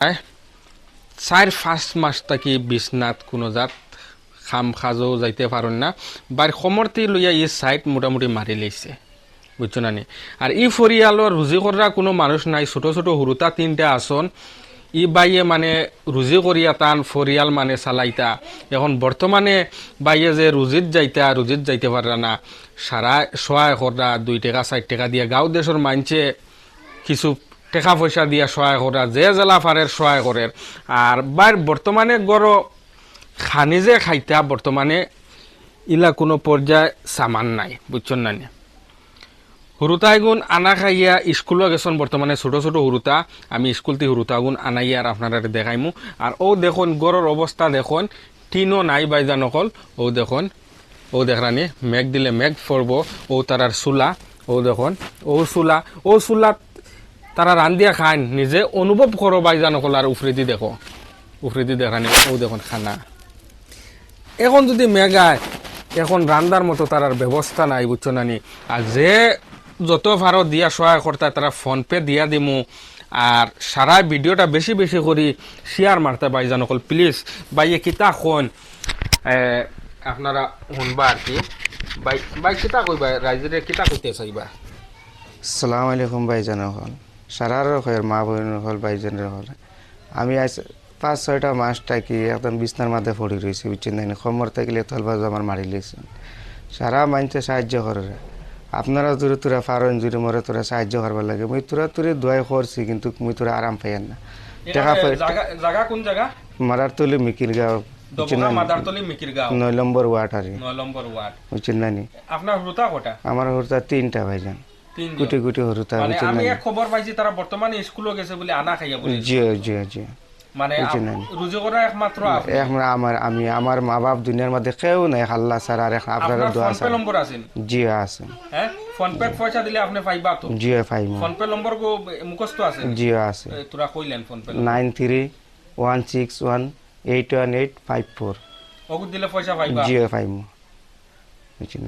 4-5 মাস থাকি বিছনাত কোনো জাত খাম খাজও যাইতে পারেন না বাড়ি সমর্তি লইয়া ই সাইড মোটামুটি মারি লাইছে বুঝছো না নি। আর ই ফরিয়ালর রুজি করা কোনো মানুষ নাই, ছোট ছোট হুরুতা 3টা আসন ই বাইয়ে মানে রুজি করিয়া তান ফরিয়াল মানে চালাইতা। এখন বর্তমানে বাইয়ে যে রুজিত যাইতে পারে না, সারা সহায় করা 2 টাকা 4 টাকা দিয়া গাঁও দেশের মানছে কিছু টাকা পয়সা দিয়া সহায় করা, যে জেলা ফারের সহায় করে। আর বাইর বর্তমানে গড় খানি যে খাইতা বর্তমানে ইলা কোনো পর্যায়ে সামান নাই বুঝছেন না। হুরুতা এগুন আনা খাইয়া স্কুলও গেছেন বর্তমানে ছোট ছোট হুরুতা, আমি স্কুলতে হুরুতা আগুন আনাইয়া আর আপনারা দেখাইমু। আর ও দেখুন গড়ের অবস্থা দেখুন, টিনও নাই বাইজা নকল। ও দেখুন, ও দেখরানি মেঘ দিলে মেঘ পড়ব। ও তারার চুলা, ও দেখুন ও চুলা তারা রান্ধিয়া খান, নিজে অনুভব করো বাইজা নকল। আর উফরিদি দেখো, উফরিদি দেখানি ও দেখুন খানা। এখন যদি মেঘায় এখন রান্দার মতো তার ব্যবস্থা নাই বুঝছো নানি। আর যে যত ভারত দিয়া সহায় করতে তারা ফোনপে দিয়া দিমু। আর সারা ভিডিওটা বেশি বেশি করি শেয়ার মারতে বাইজান অকল প্লিজ। বাইয়ে কিতা খন আপনারা শুনবা আর কি। বাই কিতা কইবা রাইজরে কিতা কইতে চাইবা? আসসালামু আলাইকুম ভাইজান হল, সারার হল মা বোন হল ভাইজানের হল। আমি আজ 5-6টা মাস থাকি একদম বিছনার মাঝে পড়ে রয়েছি বুঝছেন না, খমর থাকিলে তলবাজ আমার মারি লেছেন। সারা মানুষে সাহায্য করে, আপনারা দূরে তোরা ফারন জুড়ে মরে তোরা সাহায্য করবার লাগে। মুই তোরা তোরে দোয়াই করছি কিন্তু মুই তোরা আরাম পাইয়ান না। টাকা জায়গা কোন জায়গা? মারারতলি মিকির গাঁও, মাদারতলি মিকির গাঁও 9 নম্বর ওয়ার্ড। আর 9 নম্বর ওয়ার্ড বুঝছেন না নি। আপনার হুরুতা কটা? আমার হরতা 3টা ভাইজান, কুটি কুটি হরতা। মানে আমি এক খবর পাইছি তারা বর্তমানে স্কুলে গেছে বলে আনা খাইয়া বলে। জি জি জি। মানে রুজি করা একমাত্র আমার মা বাপ দুনিয়ার মধ্যে কেউ নাই, আল্লাহ ছাড়া। আর আপনারা দোয়া ফোন পে নম্বর আছে? জি আছে। হ্যাঁ, ফোন পে পয়সা দিলে আপনি পাইবা তো? জি পাইমু। ফোন পে নম্বর গো মুখস্থ আছে? জি আছে। তোরা কইলেন ফোন পে 9316181854। ওগুদ দিলে পয়সা পাইবা? জি পাইমু বুঝছেন।